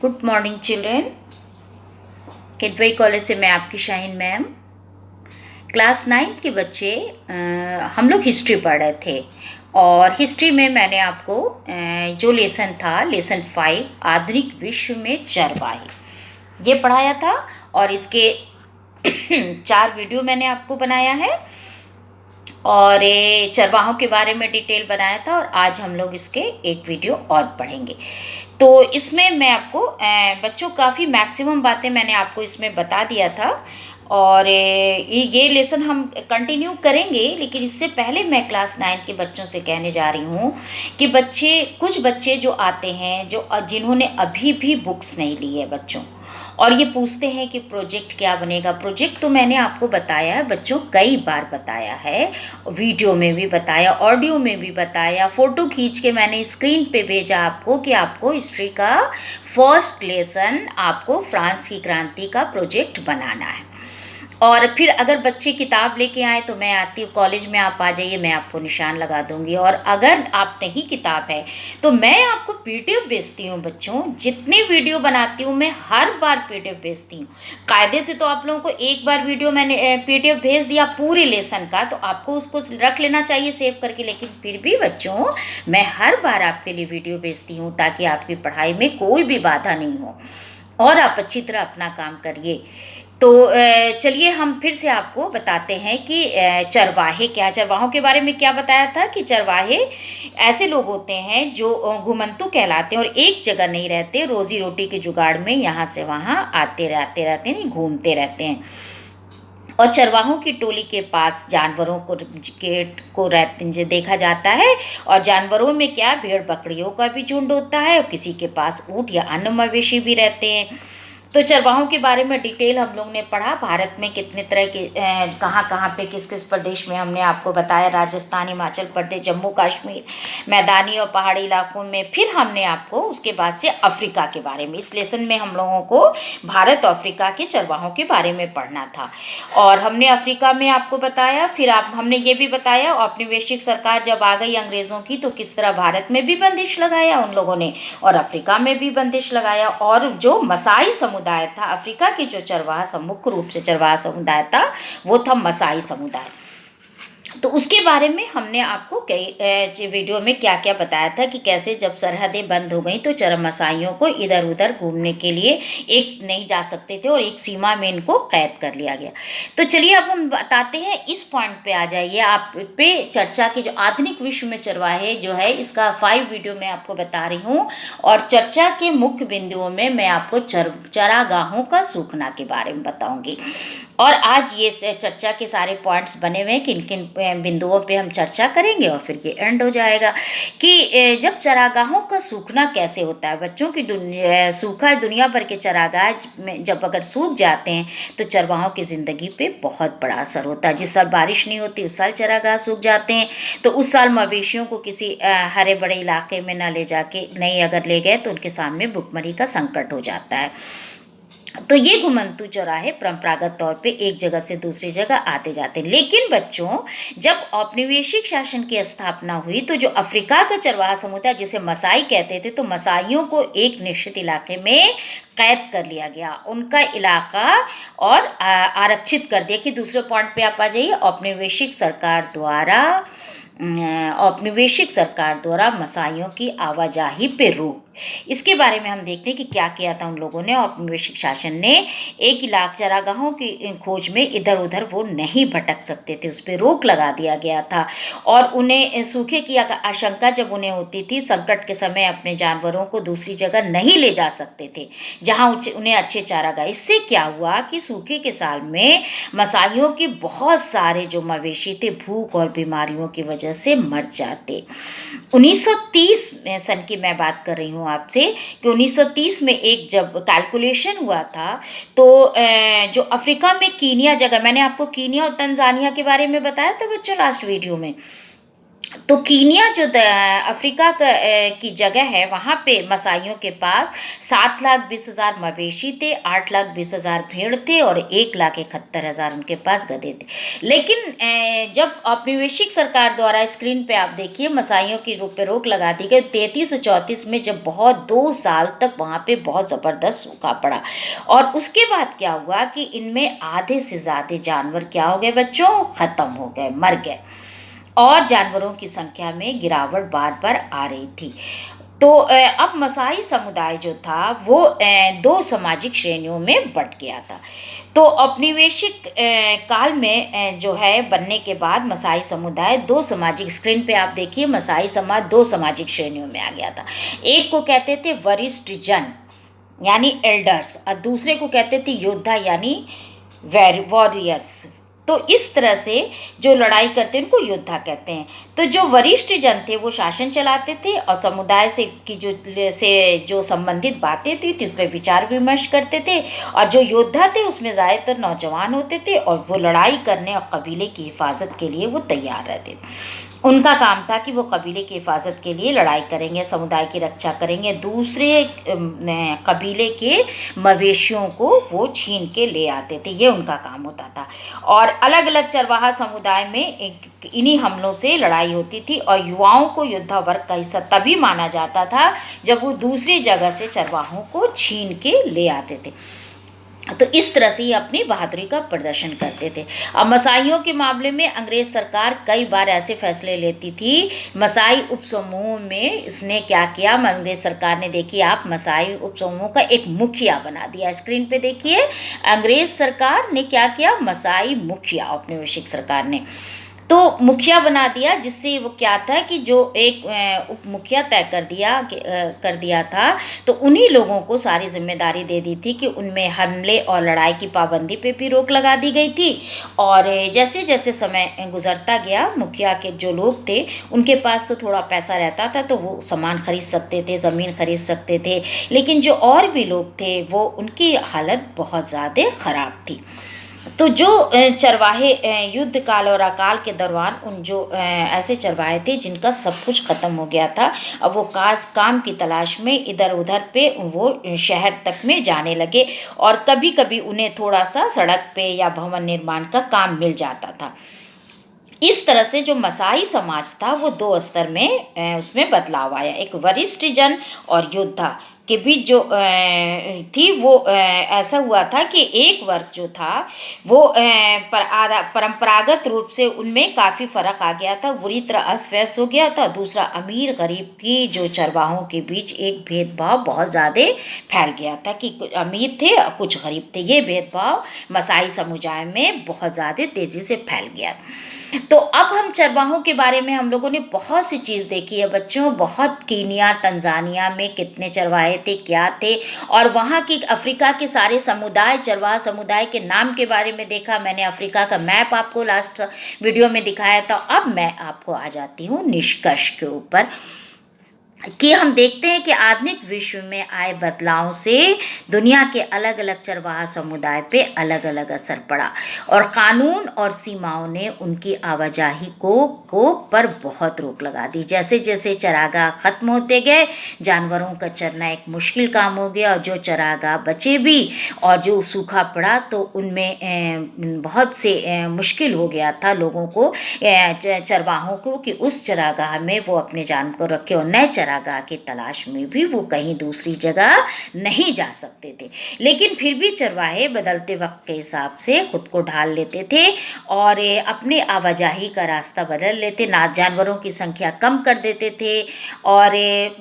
Good morning children. Kidwai college से मैं आपकी शाहीन मैम। क्लास 9 के बच्चे हम लोग हिस्ट्री पढ़ रहे थे और हिस्ट्री में मैंने आपको जो लेसन था लेसन 5 आधुनिक विश्व में चरवाहे ये पढ़ाया था और इसके 4 वीडियो मैंने आपको बनाया है और ये चरवाहों के बारे में डिटेल बनाया था और आज हम लोग इसके एक वीडियो और पढ़ेंगे। तो इसमें मैं आपको बच्चों काफ़ी मैक्सिमम बातें मैंने आपको इसमें बता दिया था और ये लेसन हम कंटिन्यू करेंगे, लेकिन इससे पहले मैं क्लास 9 के बच्चों से कहने जा रही हूँ कि कुछ बच्चे जो आते हैं जिन्होंने अभी भी बुक्स नहीं ली है बच्चों, और ये पूछते हैं कि प्रोजेक्ट क्या बनेगा। प्रोजेक्ट तो मैंने आपको बताया है बच्चों, कई बार बताया है, वीडियो में भी बताया, ऑडियो में भी बताया, फ़ोटो खींच के मैंने स्क्रीन पे भेजा आपको कि आपको हिस्ट्री का फर्स्ट लेसन आपको फ्रांस की क्रांति का प्रोजेक्ट बनाना है। और फिर अगर बच्चे किताब लेके आए तो मैं आती हूँ कॉलेज में, आप आ जाइए, मैं आपको निशान लगा दूंगी। और अगर आप नहीं किताब है तो मैं आपको पीडीएफ भेजती हूँ बच्चों। जितने वीडियो बनाती हूँ मैं हर बार पीडीएफ भेजती हूँ। कायदे से तो आप लोगों को एक बार वीडियो मैंने पीडीएफ भेज दिया पूरे लेसन का, तो आपको उसको रख लेना चाहिए सेव करके, लेकिन फिर भी बच्चों मैं हर बार आपके लिए वीडियो भेजती हूँ ताकि आपकी पढ़ाई में कोई भी बाधा नहीं हो और आप अच्छी तरह अपना काम करिए। तो चलिए हम फिर से आपको बताते हैं कि चरवाहों के बारे में क्या बताया था कि चरवाहे ऐसे लोग होते हैं जो घुमंतु कहलाते हैं और एक जगह नहीं रहते, रोजी रोटी के जुगाड़ में यहाँ से वहाँ आते रहते नहीं, घूमते रहते हैं। और चरवाहों की टोली के पास जानवरों को रहते देखा जाता है, और जानवरों में क्या, भेड़ बकरियों का भी झुंड होता है और किसी के पास ऊँट या अन्य मवेशी भी रहते हैं। तो चरवाहों के बारे में डिटेल हम लोग ने पढ़ा। भारत में कितने तरह के कहाँ पे किस किस प्रदेश में हमने आपको बताया, राजस्थान, हिमाचल प्रदेश, जम्मू कश्मीर, मैदानी और पहाड़ी इलाकों में। फिर हमने आपको उसके बाद से अफ्रीका के बारे में, इस लेसन में हम लोगों को भारत और अफ्रीका के चरवाहों के बारे में पढ़ना था और हमने अफ्रीका में आपको बताया। फिर हमने ये भी बताया औपनिवेशिक सरकार जब आ गई अंग्रेज़ों की तो किस तरह भारत में भी बंदिश लगाया उन लोगों ने और अफ्रीका में भी बंदिश लगाया। और जो मसाई समुदाय था, अफ्रीका की जो मुख्य रूप से चरवाहा समुदाय था वो था मसाई समुदाय। तो उसके बारे में हमने आपको कई वीडियो में क्या क्या बताया था कि कैसे जब सरहदें बंद हो गई तो मसाइयों को इधर उधर घूमने के लिए एक नहीं जा सकते थे और एक सीमा में इनको कैद कर लिया गया। तो चलिए अब हम बताते हैं, इस पॉइंट पे आ जाइए आप पे चर्चा की। जो आधुनिक विश्व में चरवाहे जो है, इसका 5 वीडियो मैं आपको बता रही हूँ और चर्चा के मुख्य बिंदुओं में मैं आपको चरागाहों का सूखना के बारे में बताऊंगी। और आज ये चर्चा के सारे पॉइंट्स बने हुए हैं, किन किन बिंदुओं पे हम चर्चा करेंगे और फिर ये एंड हो जाएगा कि जब चरागाहों का सूखना कैसे होता है बच्चों की। सूखा दुनिया भर के चरागाह में जब अगर सूख जाते हैं तो चरवाहों की ज़िंदगी पे बहुत बड़ा असर होता है। जिस साल बारिश नहीं होती उस साल चरागाह सूख जाते हैं, तो उस साल मवेशियों को किसी हरे बड़े इलाके में ना ले जाके नहीं अगर ले गए तो उनके सामने भुखमरी का संकट हो जाता है। तो ये घुमंतू चौराहे परंपरागत तौर पे एक जगह से दूसरी जगह आते जाते हैं। लेकिन बच्चों जब औपनिवेशिक शासन की स्थापना हुई तो जो अफ्रीका का चरवाहा समुदाय जिसे मसाई कहते थे, तो मसाइयों को एक निश्चित इलाके में कैद कर लिया गया, उनका इलाका और आरक्षित कर दिया। कि दूसरे पॉइंट पे आप आ जाइए, औपनिवेशिक सरकार द्वारा मसाइयों की आवाजाही पे रोक। इसके बारे में हम देखते हैं कि क्या किया था उन लोगों ने। औपनिवेशिक शासन ने एक इलाके चरागाहों की खोज में इधर उधर वो नहीं भटक सकते थे, उस पर रोक लगा दिया गया था। और उन्हें सूखे की आशंका जब उन्हें होती थी, संकट के समय अपने जानवरों को दूसरी जगह नहीं ले जा सकते थे जहाँ उन्हें अच्छे चारागाह। इससे क्या हुआ कि सूखे के साल में मसाइयों के बहुत सारे जो मवेशी थे भूख और बीमारियों की वजह से मर जाते। 1930 सन की मैं बात कर रही हूँ आपसे कि 1930 में एक जब कैलकुलेशन हुआ था तो जो अफ्रीका में कीनिया जगह, मैंने आपको कीनिया और तंजानिया के बारे में बताया था बच्चों लास्ट वीडियो में, तो कीनिया जो अफ्रीका की जगह है, वहाँ पे मसाइयों के पास 7,20,000 मवेशी थे, 8,20,000 भेड़ थे और 1,71,000 उनके पास गधे थे। लेकिन जब औपनिवेशिक सरकार द्वारा स्क्रीन पे आप देखिए मसाइयों की पे रोक लगा दी गई 3334 में, जब बहुत 2 साल तक वहाँ पे बहुत ज़बरदस्त सूखा पड़ा। और उसके बाद क्या हुआ कि इनमें आधे से ज़्यादा जानवर क्या हो गए बच्चों, ख़त्म हो गए, मर गए। और जानवरों की संख्या में गिरावट बार बार आ रही थी। तो अब मसाई समुदाय जो था वो दो सामाजिक श्रेणियों में बंट गया था। तो औपनिवेशिक काल में जो है बनने के बाद मसाई समुदाय दो सामाजिक, स्क्रीन पे आप देखिए मसाई समाज दो सामाजिक श्रेणियों में आ गया था। एक को कहते थे वरिष्ठ जन यानी एल्डर्स, और दूसरे को कहते थे योद्धा यानी वॉरियर्स। तो इस तरह से जो लड़ाई करते हैं उनको योद्धा कहते हैं। तो जो वरिष्ठ जन थे वो शासन चलाते थे और समुदाय से की जो संबंधित बातें थी उस पर विचार विमर्श करते थे। और जो योद्धा थे उसमें ज़्यादातर नौजवान होते थे और वो लड़ाई करने और कबीले की हिफाजत के लिए वो तैयार रहते थे। उनका काम था कि वो कबीले की हिफाजत के लिए लड़ाई करेंगे, समुदाय की रक्षा करेंगे, दूसरे कबीले के मवेशियों को वो छीन के ले आते थे, ये उनका काम होता था। और अलग अलग चरवाहा समुदाय में इन्हीं हमलों से लड़ाई होती थी और युवाओं को योद्धा वर्ग का हिस्सा तभी माना जाता था जब वो दूसरी जगह से चरवाहों को छीन के ले आते थे। तो इस तरह से ये अपनी बहादुरी का प्रदर्शन करते थे। अब मसाइयों के मामले में अंग्रेज़ सरकार कई बार ऐसे फैसले लेती थी। मसाई उपसमूह में इसने क्या किया, अंग्रेज़ सरकार ने, देखिए आप, मसाई उपसमूह का एक मुखिया बना दिया। स्क्रीन पे देखिए अंग्रेज़ सरकार ने क्या किया, मसाई मुखिया औपनिवेशिक सरकार ने तो मुखिया बना दिया, जिससे वो क्या था कि जो एक उप मुखिया तय कर दिया था, तो उन्हीं लोगों को सारी जिम्मेदारी दे दी थी कि उनमें हमले और लड़ाई की पाबंदी पे भी रोक लगा दी गई थी। और जैसे जैसे समय गुजरता गया, मुखिया के जो लोग थे उनके पास तो थोड़ा पैसा रहता था तो वो सामान खरीद सकते थे, ज़मीन खरीद सकते थे, लेकिन जो और भी लोग थे वो उनकी हालत बहुत ज़्यादा ख़राब थी। तो जो चरवाहे युद्ध काल और अकाल के दौरान उन जो ऐसे चरवाहे थे जिनका सब कुछ ख़त्म हो गया था, अब वो काम की तलाश में इधर उधर पे वो शहर तक में जाने लगे और कभी कभी उन्हें थोड़ा सा सड़क पे या भवन निर्माण का काम मिल जाता था। इस तरह से जो मसाई समाज था वो दो स्तर में उसमें बदलाव आया। एक वरिष्ठ जन और योद्धा के बीच जो थी वो ऐसा हुआ था कि एक वर्ग जो था वो परंपरागत रूप से उनमें काफ़ी फ़र्क आ गया था, बुरी तरह अस्त व्यस्त हो गया था। दूसरा अमीर गरीब की जो चरवाहों के बीच एक भेदभाव बहुत ज़्यादा फैल गया था कि कुछ अमीर थे और कुछ गरीब थे। ये भेदभाव मसाई समुदाय में बहुत ज़्यादा तेज़ी से फैल गया। तो अब हम चरवाहों के बारे में हम लोगों ने बहुत सी चीज़ देखी है बच्चों, बहुत, कीनिया तंजानिया में कितने चरवाहे थे, क्या थे, और वहाँ की अफ्रीका के सारे समुदाय, चरवाहा समुदाय के नाम के बारे में देखा मैंने। अफ्रीका का मैप आपको लास्ट वीडियो में दिखाया था। अब मैं आपको आ जाती हूँ निष्कर्ष के ऊपर कि हम देखते हैं कि आधुनिक विश्व में आए बदलाव से दुनिया के अलग अलग चरवाहा समुदाय पे अलग अलग असर पड़ा और कानून और सीमाओं ने उनकी आवाजाही को पर बहुत रोक लगा दी। जैसे जैसे चरागाह खत्म होते गए, जानवरों का चरना एक मुश्किल काम हो गया और जो चरागाह बचे भी और जो सूखा पड़ा तो उनमें बहुत से मुश्किल हो गया था लोगों को, चरवाहों को, कि उस चरागाह में वो अपने जानवर को रखे और नए चरागाह की तलाश में भी वो कहीं दूसरी जगह नहीं जा सकते थे। लेकिन फिर भी चरवाहे बदलते वक्त के हिसाब से खुद को ढाल लेते थे और अपने आवाजाही का रास्ता बदल लेते, जानवरों की संख्या कम कर देते थे और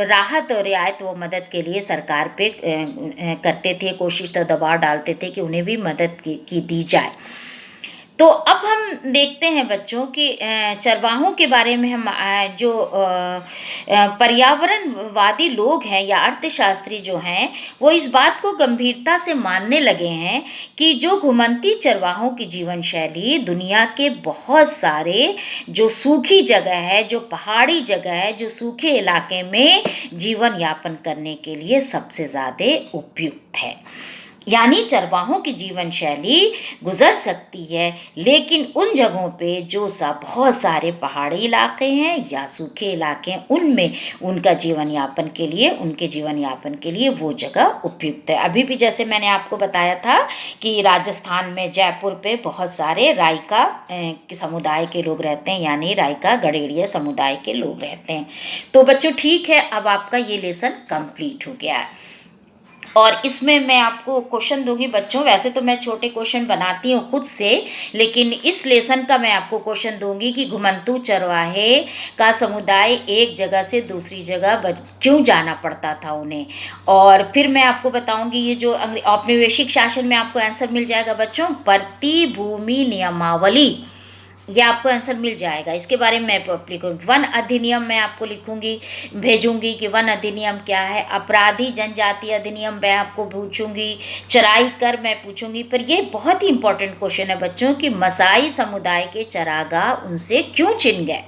राहत और रियायत वो मदद के लिए सरकार पे करते थे, कोशिश तो दबाव डालते थे कि उन्हें भी मदद की दी जाए। तो अब हम देखते हैं बच्चों कि चरवाहों के बारे में हम जो पर्यावरणवादी लोग हैं या अर्थशास्त्री जो हैं वो इस बात को गंभीरता से मानने लगे हैं कि जो घुमंती चरवाहों की जीवन शैली दुनिया के बहुत सारे जो सूखी जगह है, जो पहाड़ी जगह है, जो सूखे इलाके में जीवन यापन करने के लिए सबसे ज़्यादा उपयुक्त है। यानी चरवाहों की जीवन शैली गुजर सकती है, लेकिन उन जगहों पे जो बहुत सारे पहाड़ी इलाके हैं या सूखे इलाके हैं, उनमें उनके जीवन यापन के लिए वो जगह उपयुक्त है। अभी भी जैसे मैंने आपको बताया था कि राजस्थान में जयपुर पे बहुत सारे राइका समुदाय के लोग रहते हैं, यानी राइका गडेरिया समुदाय के लोग रहते हैं। तो बच्चों ठीक है, अब आपका ये लेसन कंप्लीट हो गया है। और इसमें मैं आपको क्वेश्चन दूंगी बच्चों, वैसे तो मैं छोटे क्वेश्चन बनाती हूँ खुद से, लेकिन इस लेसन का मैं आपको क्वेश्चन दूंगी कि घुमंतू चरवाहे का समुदाय एक जगह से दूसरी जगह क्यों जाना पड़ता था उन्हें। और फिर मैं आपको बताऊंगी ये जो औपनिवेशिक शासन में आपको आंसर मिल जाएगा बच्चों, प्रतिभूमि नियमावली, ये आपको आंसर मिल जाएगा। इसके बारे में मैं लिखूँ वन अधिनियम, मैं आपको लिखूंगी भेजूंगी कि वन अधिनियम क्या है। अपराधी जनजाति अधिनियम मैं आपको पूछूंगी। चराई कर मैं पूछूंगी। पर ये बहुत ही इंपॉर्टेंट क्वेश्चन है बच्चों कि मसाई समुदाय के चरागाह उनसे क्यों छिन गए।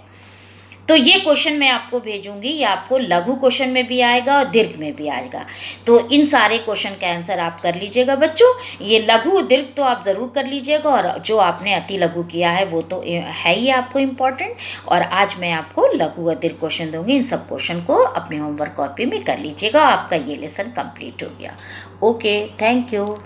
तो ये क्वेश्चन मैं आपको भेजूंगी, ये आपको लघु क्वेश्चन में भी आएगा और दीर्घ में भी आएगा। तो इन सारे क्वेश्चन का आंसर आप कर लीजिएगा बच्चों। ये लघु दीर्घ तो आप ज़रूर कर लीजिएगा, और जो आपने अति लघु किया है वो तो है ही आपको इम्पॉर्टेंट। और आज मैं आपको लघु और दीर्घ क्वेश्चन दूंगी, इन सब क्वेश्चन को अपनी होमवर्क कॉपी में कर लीजिएगा। आपका ये लेसन कंप्लीट हो गया। Okay, thank you.